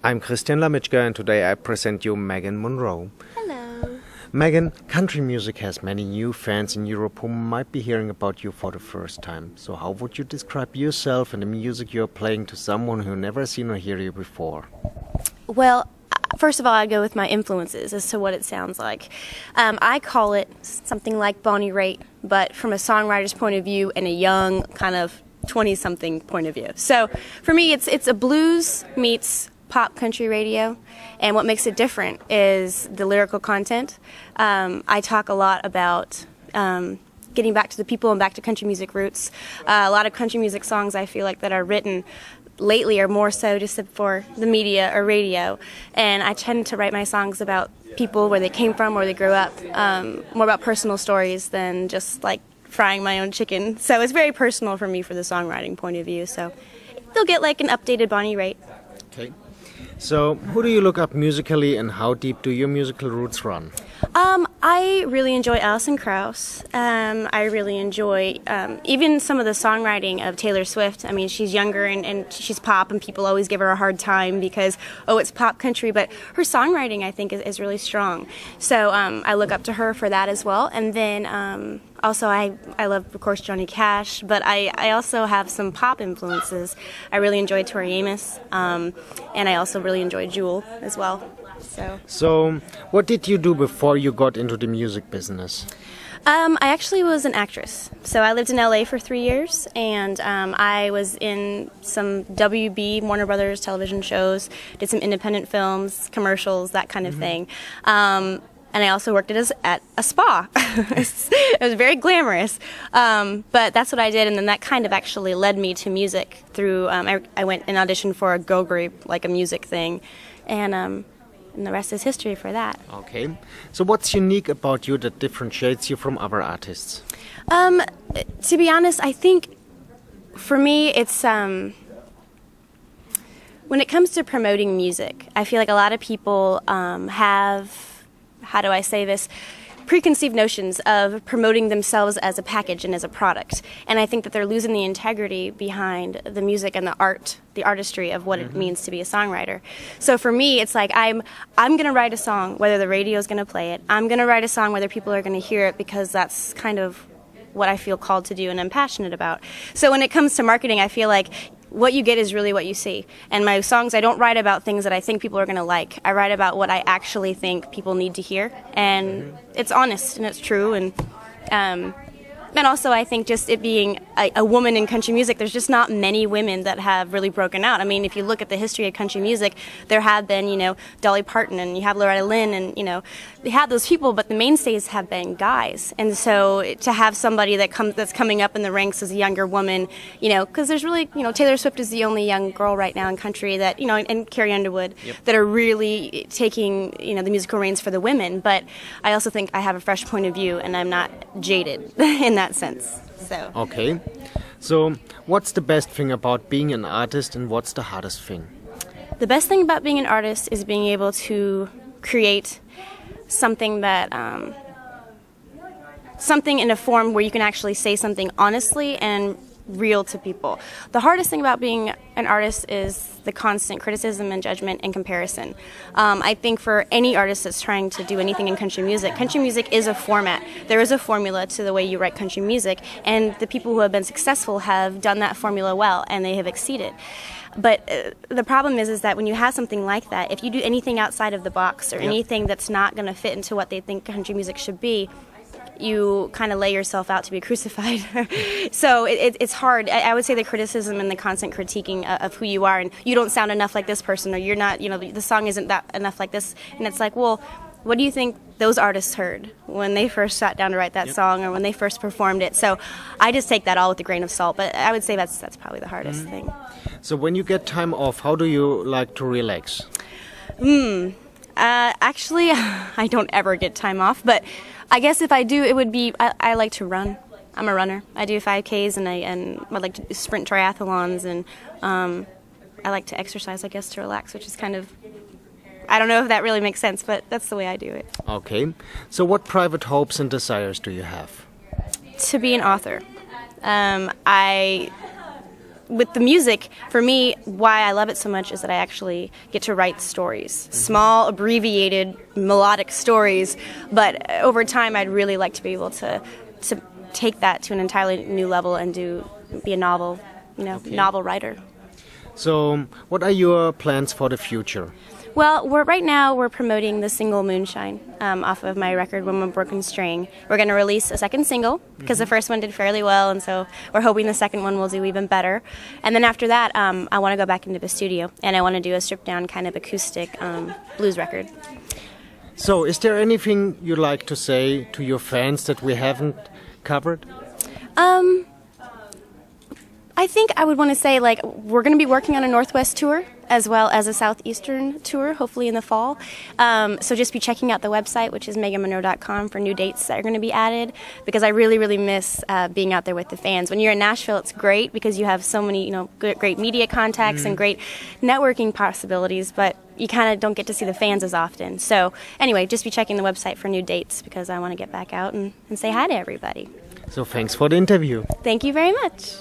I'm Christian Lamitschka, and today I present you Megan Munrore. Hello. Megan, country music has many new fans in Europe who might be hearing about you for the first time. So how would you describe yourself and the music you're playing to someone who never seen or heard you before? Well, first of all, I go with my influences as to what it sounds like. I call it something like Bonnie Raitt, but from a songwriter's point of view and a young kind of 20-something point of view. So for me, it's a blues meets pop country radio, and what makes it different is the lyrical content. I talk a lot about getting back to the people and back to country music roots. A lot of country music songs I feel like that are written lately are more so just for the media or radio, and I tend to write my songs about people, where they came from, where they grew up, more about personal stories than just like frying my own chicken. So it's very personal for me for the songwriting point of view, so they'll get like an updated Bonnie Raitt. Okay. So, who do you look up musically, and how deep do your musical roots run? I really enjoy Alison Krauss. I really enjoy even some of the songwriting of Taylor Swift. I mean, she's younger and she's pop, and people always give her a hard time because, oh, it's pop country, but her songwriting, I think, is really strong. So I look up to her for that as well. And then also, I love, of course, Johnny Cash, but I also have some pop influences. I really enjoy Tori Amos, and I also really enjoy Jewel as well. So, what did you do before you got into the music business? I actually was an actress. So I lived in LA for 3 years, and I was in some WB, Warner Brothers television shows, did some independent films, commercials, that kind of thing. And I also worked at a spa. It was very glamorous. But that's what I did, and then that kind of actually led me to music through, I went and auditioned for a girl group, like a music thing, and the rest is history for that. Okay. So what's unique about you that differentiates you from other artists? To be honest, I think for me it's when it comes to promoting music, I feel like a lot of people have, how do I say this, preconceived notions of promoting themselves as a package and as a product. And I think that they're losing the integrity behind the music and the art, the artistry of what it means to be a songwriter. So for me, it's like I'm going to write a song whether the radio is going to play it. I'm going to write a song whether people are going to hear it, because that's kind of what I feel called to do and I'm passionate about. So when it comes to marketing, I feel like what you get is really what you see. And my songs, I don't write about things that I think people are going to like. I write about what I actually think people need to hear. And it's honest and it's true. And also, I think just it being a woman in country music, there's just not many women that have really broken out. I mean, if you look at the history of country music, there have been, Dolly Parton, and you have Loretta Lynn, and, they have those people, but the mainstays have been guys. And so to have somebody that's coming up in the ranks as a younger woman, because there's really, Taylor Swift is the only young girl right now in country that, and Carrie Underwood, that are really taking, the musical reins for the women. But I also think I have a fresh point of view, and I'm not jaded in that sense. So. Okay. So, what's the best thing about being an artist, and what's the hardest thing? The best thing about being an artist is being able to create something that, something in a form where you can actually say something honestly and real to people. The hardest thing about being an artist is the constant criticism and judgment and comparison. I think for any artist that's trying to do anything in country music is a format. There is a formula to the way you write country music, and the people who have been successful have done that formula well, and they have exceeded. But the problem is that when you have something like that, if you do anything outside of the box or anything that's not going to fit into what they think country music should be, you kind of lay yourself out to be crucified. So it's hard. I would say the criticism and the constant critiquing of who you are, and you don't sound enough like this person, or you're not, the song isn't that enough like this. And it's like, well, what do you think those artists heard when they first sat down to write that song, or when they first performed it? So I just take that all with a grain of salt, but I would say that's probably the hardest thing. So when you get time off, how do you like to relax? Actually, I don't ever get time off, but I guess if I do, it would be, I like to run. I'm a runner. I do 5Ks, and I like to sprint triathlons, and I like to exercise, I guess, to relax, which is kind of, I don't know if that really makes sense, but that's the way I do it. Okay. So what private hopes and desires do you have? To be an author. with the music, for me, why I love it so much is that I actually get to write stories. Small, abbreviated, melodic stories. But over time, I'd really like to be able to take that to an entirely new level and be a novel, novel writer. So, what are your plans for the future? Well, right now we're promoting the single Moonshine off of my record, Woman with Broken String. We're going to release a second single because the first one did fairly well, and so we're hoping the second one will do even better. And then after that, I want to go back into the studio, and I want to do a stripped-down kind of acoustic blues record. So, is there anything you'd like to say to your fans that we haven't covered? I think I would want to say, we're going to be working on a Northwest tour as well as a Southeastern tour, hopefully in the fall. So just be checking out the website, which is meganmunrore.com, for new dates that are going to be added, because I really, really miss being out there with the fans. When you're in Nashville, it's great because you have so many, great media contacts and great networking possibilities, but you kind of don't get to see the fans as often. So anyway, just be checking the website for new dates because I want to get back out and say hi to everybody. So thanks for the interview. Thank you very much.